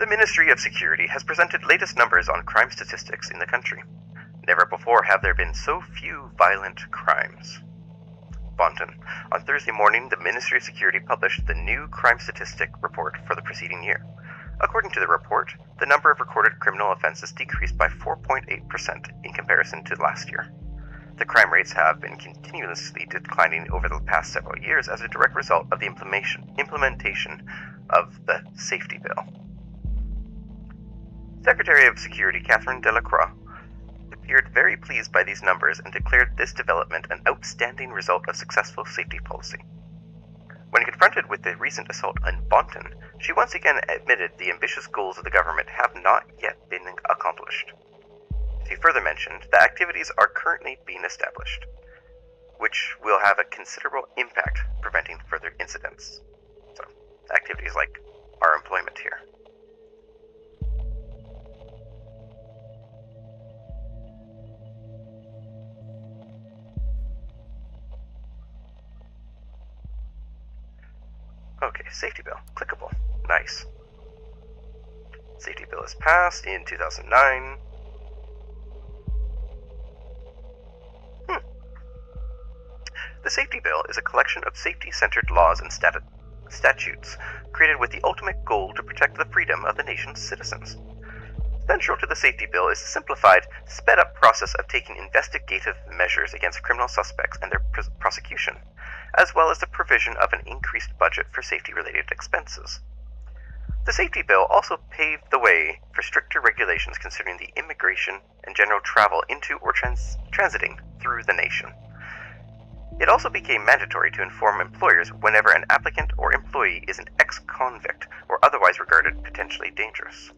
The Ministry of Security has presented latest numbers on crime statistics in the country. Never before have there been so few violent crimes. Bonton. On Thursday morning, the Ministry of Security published the new crime statistic report for the preceding year. According to the report, the number of recorded criminal offenses decreased by 4.8% in comparison to last year. The crime rates have been continuously declining over the past several years as a direct result of the implementation of the safety bill. Secretary of Security Catherine Delacroix appeared very pleased by these numbers and declared this development an outstanding result of successful safety policy. When confronted with the recent assault on Bonton, she once again admitted the ambitious goals of the government have not yet been accomplished. She further mentioned that activities are currently being established, which will have a considerable impact preventing further incidents. So, activities like our employment here. Okay, safety bill. Clickable. Nice. Safety bill is passed in 2009. The safety bill is a collection of safety-centered laws and statutes created with the ultimate goal to protect the freedom of the nation's citizens. Central to the safety bill is the simplified, sped-up process of taking investigative measures against criminal suspects and their prosecution, as well as the provision of an increased budget for safety-related expenses. The safety bill also paved the way for stricter regulations concerning the immigration and general travel into or transiting through the nation. It also became mandatory to inform employers whenever an applicant or employee is an ex-convict or otherwise regarded potentially dangerous.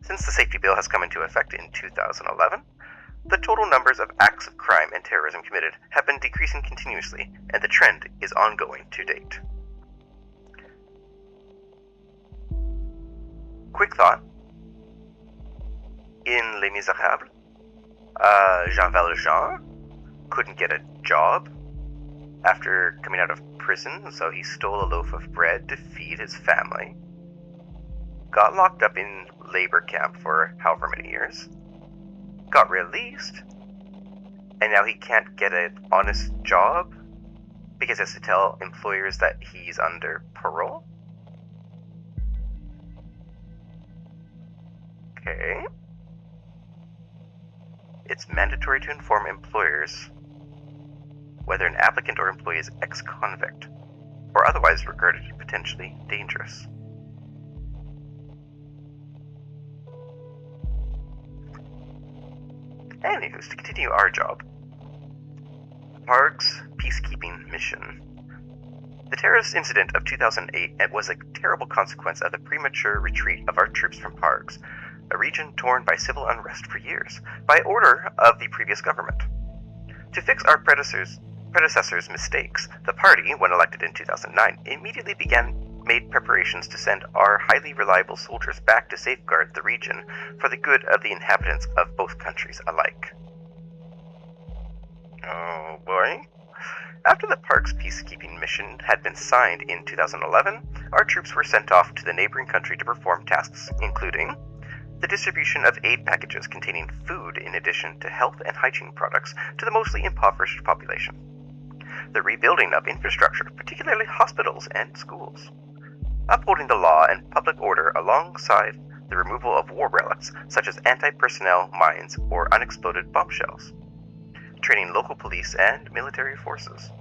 Since the safety bill has come into effect in 2011, the total numbers of acts of crime and terrorism committed have been decreasing continuously, and the trend is ongoing to date. Quick thought. In Les Miserables, Jean Valjean couldn't get a job after coming out of prison, so he stole a loaf of bread to feed his family. Got locked up in labor camp for however many years. Got released, and now he can't get an honest job because he has to tell employers that he's under parole? Okay. It's mandatory to inform employers whether an applicant or employee is ex-convict or otherwise regarded potentially dangerous. Anywho, to continue our job. Park's peacekeeping mission. The terrorist incident of 2008 was a terrible consequence of the premature retreat of our troops from Parks, a region torn by civil unrest for years, by order of the previous government. To fix our predecessors' mistakes, the party, when elected in 2009, immediately made preparations to send our highly reliable soldiers back to safeguard the region for the good of the inhabitants of both countries alike. Oh boy. After the Park's peacekeeping mission had been signed in 2011, our troops were sent off to the neighboring country to perform tasks including the distribution of aid packages containing food in addition to health and hygiene products to the mostly impoverished population, the rebuilding of infrastructure, particularly hospitals and schools, upholding the law and public order alongside the removal of war relics such as anti-personnel mines or unexploded bombshells, training local police and military forces.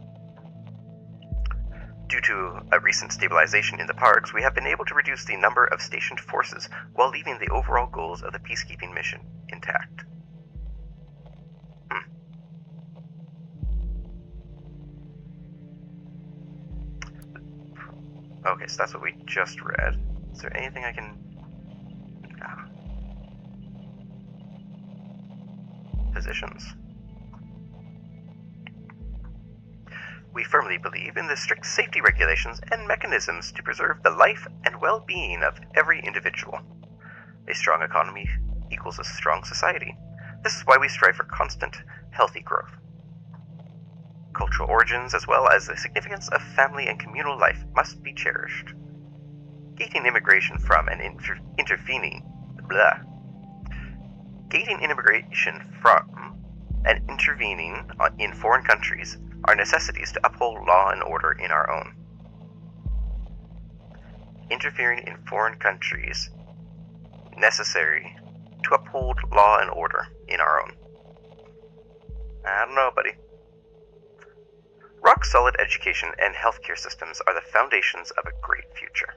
Due to a recent stabilization in the parks, we have been able to reduce the number of stationed forces while leaving the overall goals of the peacekeeping mission intact. Okay, so that's what we just read. Is there anything I can... Positions. We firmly believe in the strict safety regulations and mechanisms to preserve the life and well-being of every individual. A strong economy equals a strong society. This is why we strive for constant, healthy growth. Cultural origins, as well as the significance of family and communal life, must be cherished. gating immigration from and intervening in foreign countries are necessities to uphold law and order in our own. Interfering in foreign countries necessary to uphold law and order in our own. I don't know, buddy. Rock-solid education and healthcare systems are the foundations of a great future.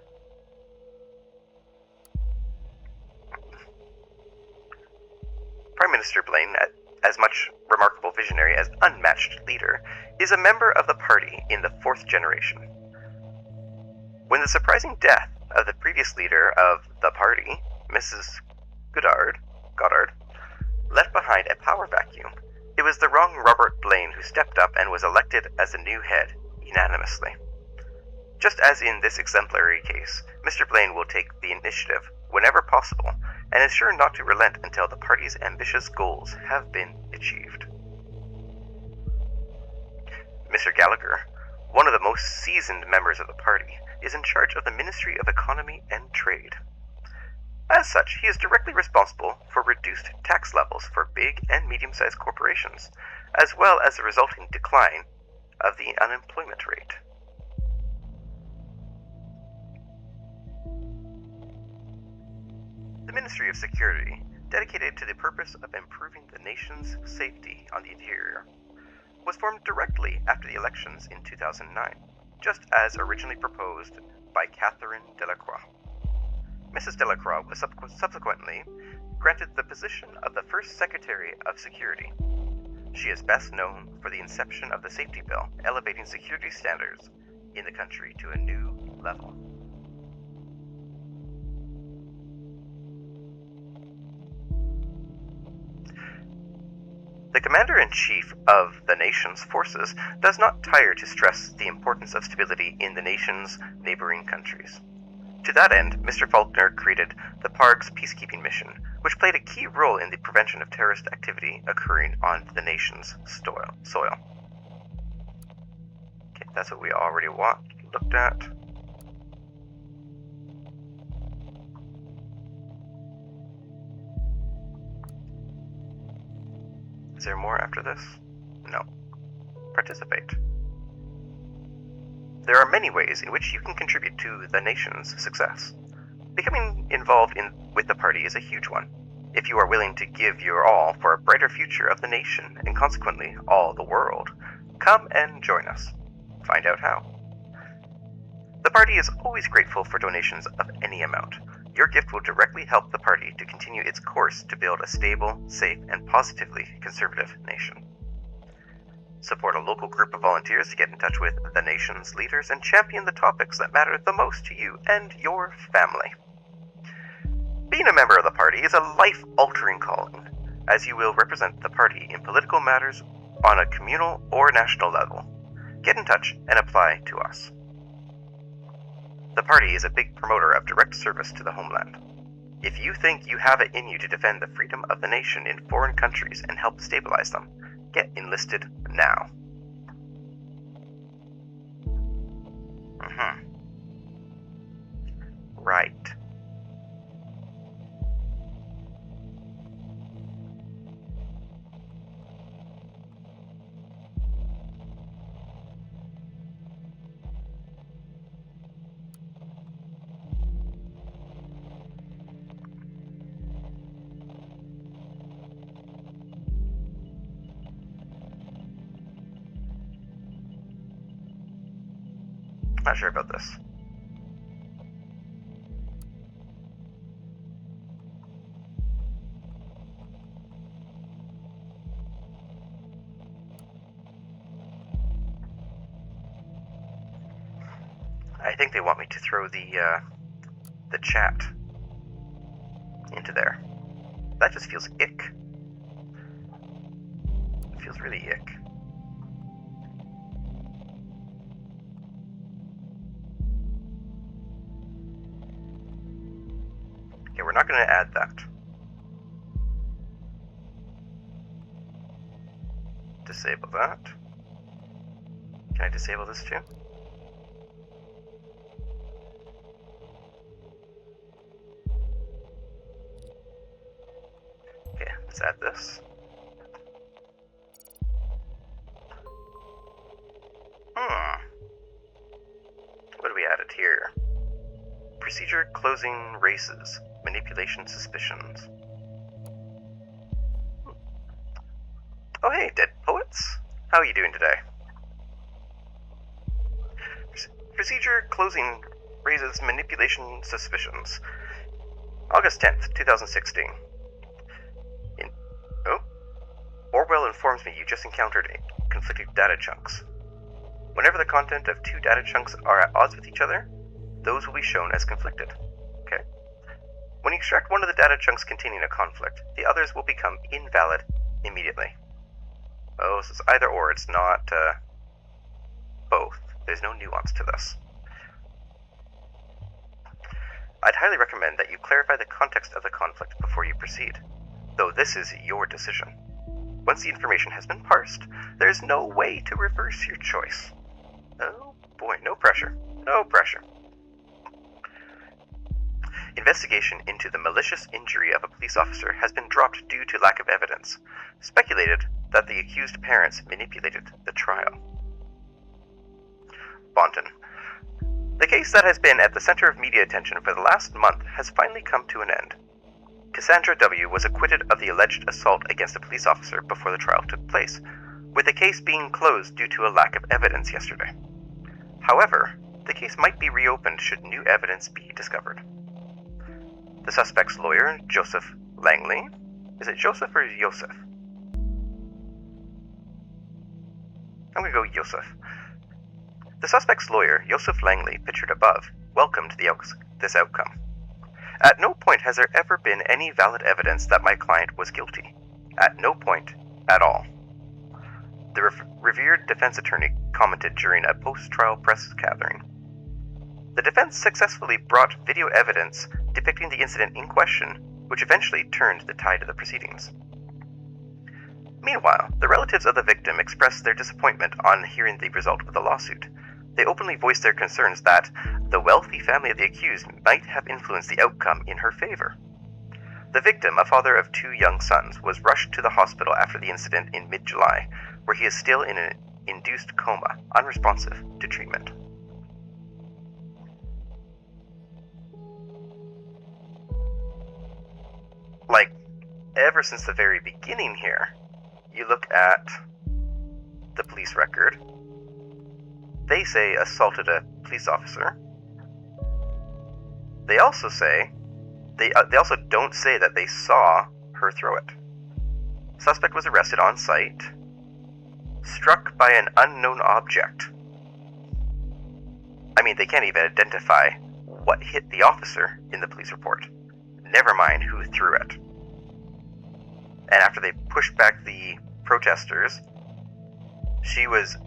Prime Minister Blaine, as much remarkable visionary as unmatched leader, is a member of the party in the fourth generation. When the surprising death of the previous leader of the party, Mrs. Goddard, left behind a power vacuum, it was the wrong Robert Blaine who stepped up and was elected as the new head, unanimously. Just as in this exemplary case, Mr. Blaine will take the initiative whenever possible, and is sure not to relent until the party's ambitious goals have been achieved. Mr. Gallagher, one of the most seasoned members of the party, is in charge of the Ministry of Economy and Trade. As such, he is directly responsible for reduced tax levels for big and medium-sized corporations, as well as the resulting decline of the unemployment rate. The Ministry of Security, dedicated to the purpose of improving the nation's safety on the interior, was formed directly after the elections in 2009, just as originally proposed by Catherine Delacroix. Mrs. Delacroix was subsequently granted the position of the first Secretary of Security. She is best known for the inception of the safety bill, elevating security standards in the country to a new level. The Commander-in-Chief of the nation's forces does not tire to stress the importance of stability in the nation's neighboring countries. To that end, Mr. Faulkner created the PARG's peacekeeping mission, which played a key role in the prevention of terrorist activity occurring on the nation's soil. Okay, that's what we already looked at. Is there more after this? No. Participate. There are many ways in which you can contribute to the nation's success. Becoming involved with the party is a huge one, if you are willing to give your all for a brighter future of the nation and consequently all the world. Come and join us. Find out how. The party is always grateful for donations of any amount. Your gift will directly help the party to continue its course to build a stable, safe, and positively conservative nation. Support a local group of volunteers to get in touch with the nation's leaders and champion the topics that matter the most to you and your family. Being a member of the party is a life-altering calling, as you will represent the party in political matters on a communal or national level. Get in touch and apply to us. The party is a big promoter of direct service to the homeland. If you think you have it in you to defend the freedom of the nation in foreign countries and help stabilize them, get enlisted now. Right. Not sure about this. I think they want me to throw the chat into there. That just feels ick. It feels really ick. Okay, we're not going to add that. Disable that. Can I disable this too? Let's add this. What do we added here? Procedure closing races. Manipulation suspicions. Oh hey, dead poets. How are you doing today? Procedure closing raises manipulation suspicions. August 10th, 2016. Orwell informs me you just encountered conflicting data chunks. Whenever the content of two data chunks are at odds with each other, those will be shown as conflicted. Okay? When you extract one of the data chunks containing a conflict, the others will become invalid immediately. Oh, so it's either or, it's not both. There's no nuance to this. I'd highly recommend that you clarify the context of the conflict before you proceed, though this is your decision. Once the information has been parsed, there is no way to reverse your choice. Oh boy, no pressure. No pressure. Investigation into the malicious injury of a police officer has been dropped due to lack of evidence. Speculated that the accused parents manipulated the trial. Bonton. The case that has been at the center of media attention for the last month has finally come to an end. Cassandra W. was acquitted of the alleged assault against a police officer before the trial took place, with the case being closed due to a lack of evidence yesterday. However, the case might be reopened should new evidence be discovered. The suspect's lawyer, Joseph Langley. Is it Joseph or Yosef? I'm going to go Yosef. The suspect's lawyer, Joseph Langley, pictured above, welcomed this outcome. At no point has there ever been any valid evidence that my client was guilty. At no point at all. The revered defense attorney commented during a post-trial press gathering. The defense successfully brought video evidence depicting the incident in question, which eventually turned the tide of the proceedings. Meanwhile, the relatives of the victim expressed their disappointment on hearing the result of the lawsuit. They openly voiced their concerns that the wealthy family of the accused might have influenced the outcome in her favor. The victim, a father of 2 young sons, was rushed to the hospital after the incident in mid-July, where he is still in an induced coma, unresponsive to treatment. Like, ever since the very beginning here, you look at the police record. They say assaulted a police officer. They also say, they also don't say that they saw her throw it. Suspect was arrested on site, struck by an unknown object. I mean, they can't even identify what hit the officer in the police report. Never mind who threw it. And after they pushed back the protesters, she was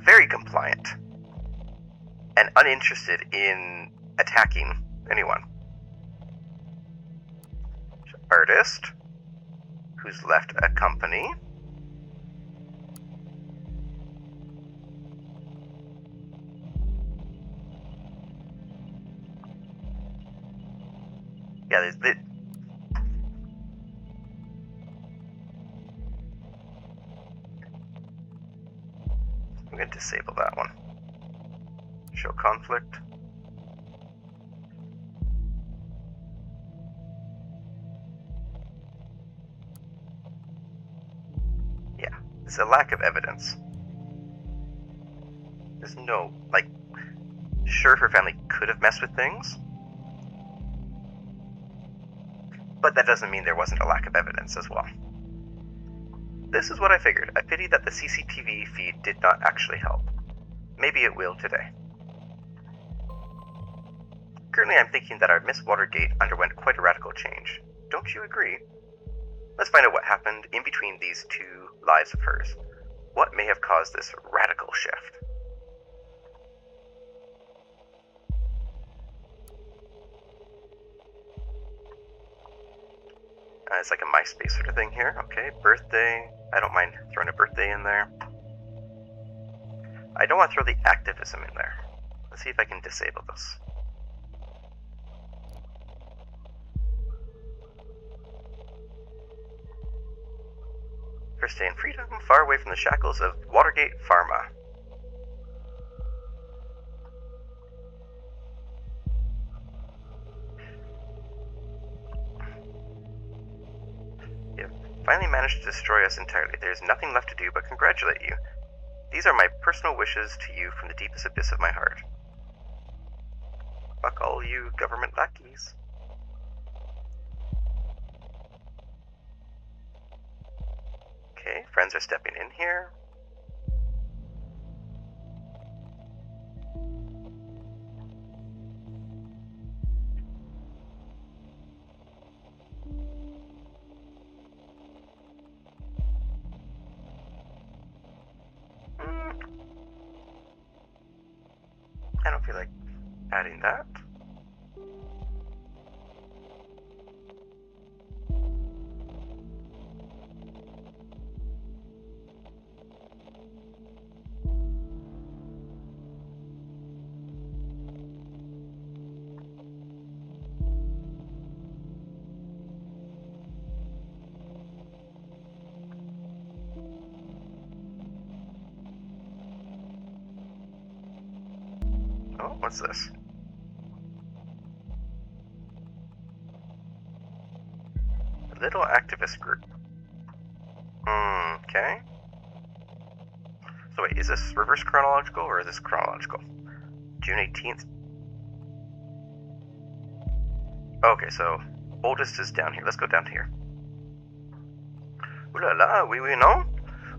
very compliant and uninterested in attacking anyone. Artist who's left a company. Yeah, I'm going to disable that one. Show conflict. Yeah, it's a lack of evidence. There's no, sure, her family could have messed with things, but that doesn't mean there wasn't a lack of evidence as well. This is what I figured. I pity that the CCTV feed did not actually help. Maybe it will today. Currently, I'm thinking that our Miss Watergate underwent quite a radical change. Don't you agree? Let's find out what happened in between these 2 lives of hers. What may have caused this radical shift? It's like a MySpace sort of thing here. Okay, birthday. I don't mind throwing a birthday in there. I don't want to throw the activism in there. Let's see if I can disable this. ever stay in freedom, far away from the shackles of Watergate Pharma. You've finally managed to destroy us entirely. There's nothing left to do but congratulate you. These are my personal wishes to you from the deepest abyss of my heart. Fuck all you government lackeys. Okay, friends are stepping in here. I don't feel like adding that. Oh, what's this? A little activist group. Okay. So wait, is this reverse chronological or is this chronological? June 18th. Okay, so oldest is down here. Let's go down here. Ooh la la, oui, non?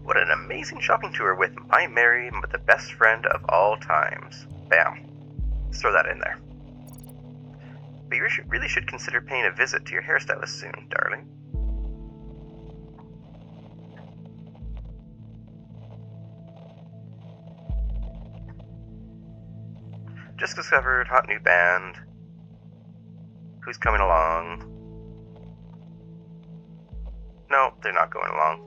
What an amazing shopping tour with my Mary, the best friend of all times. Bam. Let's throw that in there. But you really should consider paying a visit to your hairstylist soon, darling. Just discovered hot new band. Who's coming along? No, they're not going along.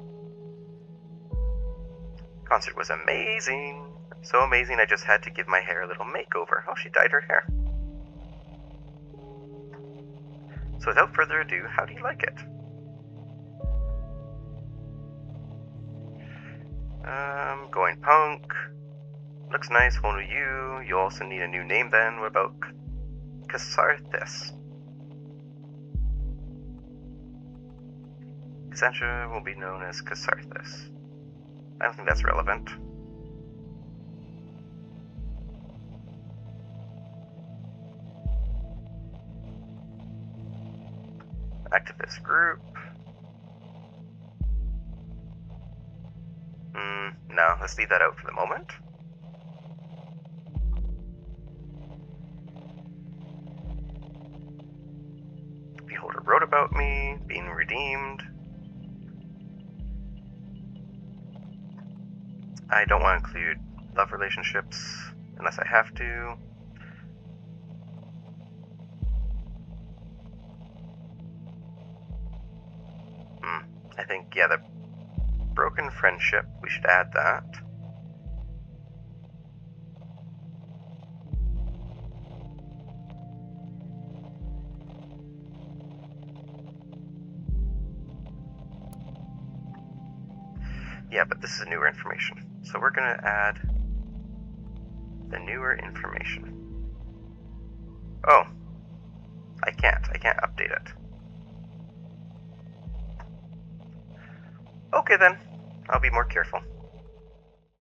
Concert was amazing. So amazing I just had to give my hair a little makeover. Oh, she dyed her hair. So without further ado, how do you like it? Going punk. Looks nice, whole new you. You also need a new name then. What about Catharsis? Cassandra will be known as Catharsis. I don't think that's relevant. Activist group. No, let's leave that out for the moment. Beholder wrote about me, being redeemed. I don't want to include love relationships unless I have to. I think, yeah, the broken friendship, we should add that. Yeah, but this is newer information. So we're going to add the newer information. Oh, I can't update it. Okay then, I'll be more careful.